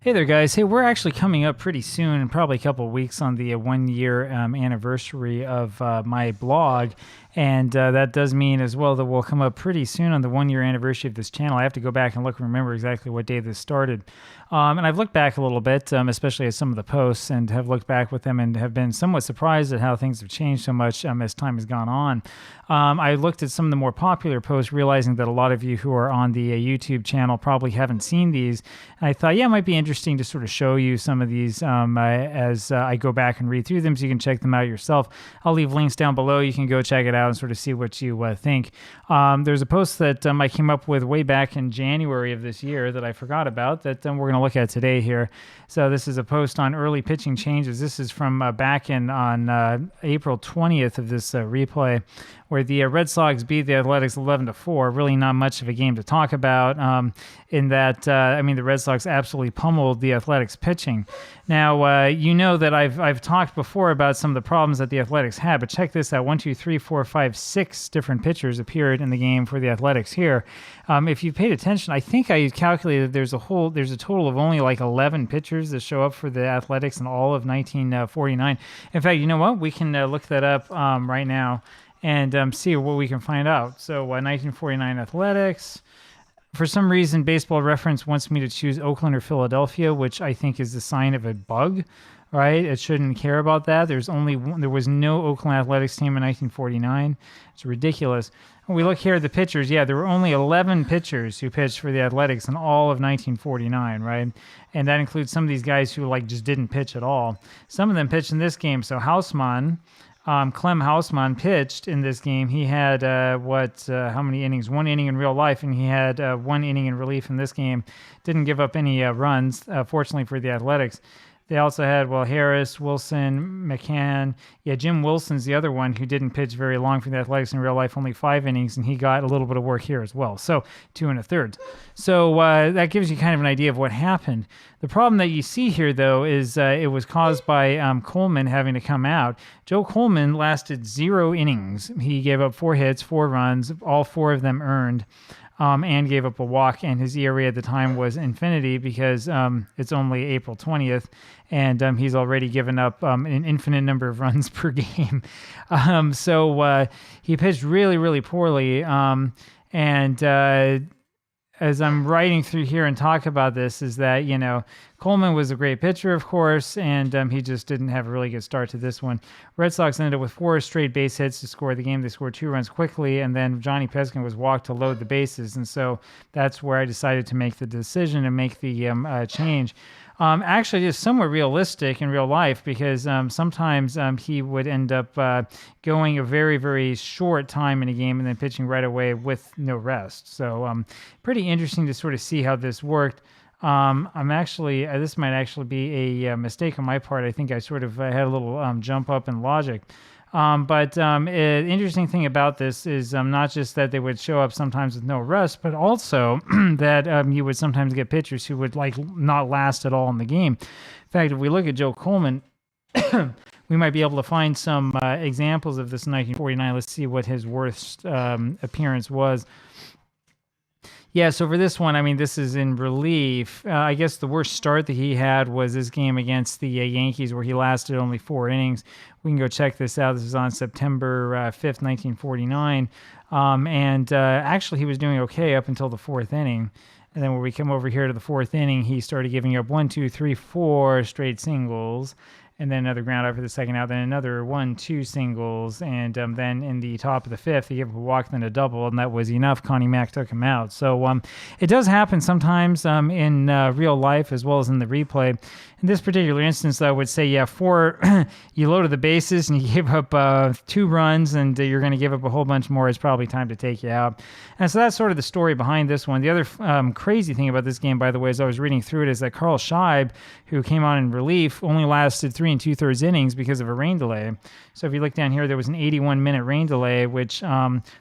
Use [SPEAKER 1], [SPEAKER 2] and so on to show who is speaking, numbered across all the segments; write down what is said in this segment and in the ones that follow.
[SPEAKER 1] Hey there, guys. Hey, we're actually coming up pretty soon, in probably a couple of weeks, on the 1 year anniversary of my blog. And that does mean as well that we'll come up pretty soon on the 1 year anniversary of this channel. I have to go back and look and remember exactly what day this started. And I've looked back a little bit, especially at some of the posts, and have looked back with them and have been somewhat surprised at how things have changed so much as time has gone on. I looked at some of the more popular posts, realizing that a lot of you who are on the YouTube channel probably haven't seen these. And I thought, yeah, it might be interesting to sort of show you some of these as I go back and read through them, so you can check them out yourself. I'll leave links down below. You can go check it out and sort of see what you think. There's a post that I came up with way back in January of this year that I forgot about that we're going to look at today here. So this is a post on early pitching changes. This is from back on April 20th of this replay, where the Red Sox beat the Athletics 11-4. Really not much of a game to talk about in that, the Red Sox absolutely pummeled the Athletics pitching. Now, you know that I've talked before about some of the problems that the Athletics had, but check this out. 1, 2, 3, 4, 5, 6 different pitchers appeared in the game for the Athletics here. If you paid attention, I think I calculated there's a total of only like 11 pitchers that show up for the Athletics in all of 1949. In fact, you know what? We can look that up right now and see what we can find out. So 1949 Athletics. For some reason, Baseball Reference wants me to choose Oakland or Philadelphia, which I think is the sign of a bug, right? It shouldn't care about that. There was no Oakland Athletics team in 1949. It's ridiculous. When we look here at the pitchers, yeah, there were only 11 pitchers who pitched for the Athletics in all of 1949, right? And that includes some of these guys who just didn't pitch at all. Some of them pitched in this game. So Houseman, Clem Houseman pitched in this game. He had how many innings? 1 inning in real life, and he had 1 inning in relief in this game. Didn't give up any runs, fortunately for the Athletics. They also had, Harris, Wilson, McCann. Yeah, Jim Wilson's the other one who didn't pitch very long for the Athletics in real life, only 5 innings, and he got a little bit of work here as well. So 2 1/3. So that gives you kind of an idea of what happened. The problem that you see here, though, is it was caused by Coleman having to come out. Joe Coleman lasted 0 innings. He gave up 4 hits, 4 runs, all 4 of them earned. And gave up a walk, and his ERA at the time was infinity because it's only April 20th, and he's already given up an infinite number of runs per game. So he pitched really, really poorly, as I'm writing through here and talk about this, is that, Coleman was a great pitcher, of course, and he just didn't have a really good start to this one. Red Sox ended up with 4 straight base hits to score the game. They scored 2 runs quickly, and then Johnny Peskin was walked to load the bases, and so that's where I decided to make the decision and make the change. Actually, it's somewhat realistic in real life because sometimes he would end up going a very, very short time in a game and then pitching right away with no rest. So pretty interesting to sort of see how this worked. This might actually be a mistake on my part. I think I sort of had a little jump up in logic. But the interesting thing about this is not just that they would show up sometimes with no rest, but also that you would sometimes get pitchers who would not last at all in the game. In fact, if we look at Joe Coleman, we might be able to find some examples of this in 1949. Let's see what his worst appearance was. Yeah, so for this one, this is in relief. I guess the worst start that he had was this game against the Yankees, where he lasted only 4 innings. We can go check this out. This is on September 5th, 1949. Actually, he was doing okay up until the 4th inning. And then when we come over here to the 4th inning, he started giving up 1, 2, 3, 4 straight singles. And then another ground out for the second out, then another 1, 2 singles, and then in the top of the 5th, he gave up a walk, then a double, and that was enough. Connie Mack took him out. So it does happen sometimes in real life as well as in the replay. In this particular instance, I would say, yeah, 4, you loaded the bases and you gave up 2 runs, and you're going to give up a whole bunch more. It's probably time to take you out. And so that's sort of the story behind this one. The other crazy thing about this game, by the way, as I was reading through it, is that Carl Scheib, who came on in relief, only lasted 3 3 2/3 innings because of a rain delay. So if you look down here, there was an 81-minute rain delay, which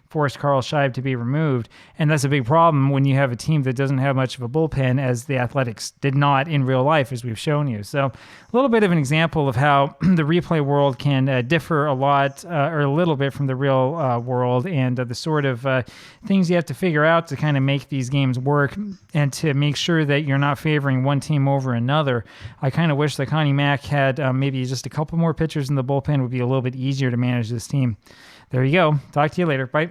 [SPEAKER 1] forced Carl Scheib to be removed. And that's a big problem when you have a team that doesn't have much of a bullpen, as the Athletics did not in real life, as we've shown you. So a little bit of an example of how the replay world can differ a lot or a little bit from the real world, and the sort of things you have to figure out to kind of make these games work and to make sure that you're not favoring one team over another. I kind of wish that Connie Mack had maybe just a couple more pitchers in the bullpen. Would be a little bit easier to manage this team. There you go. Talk to you later. Bye.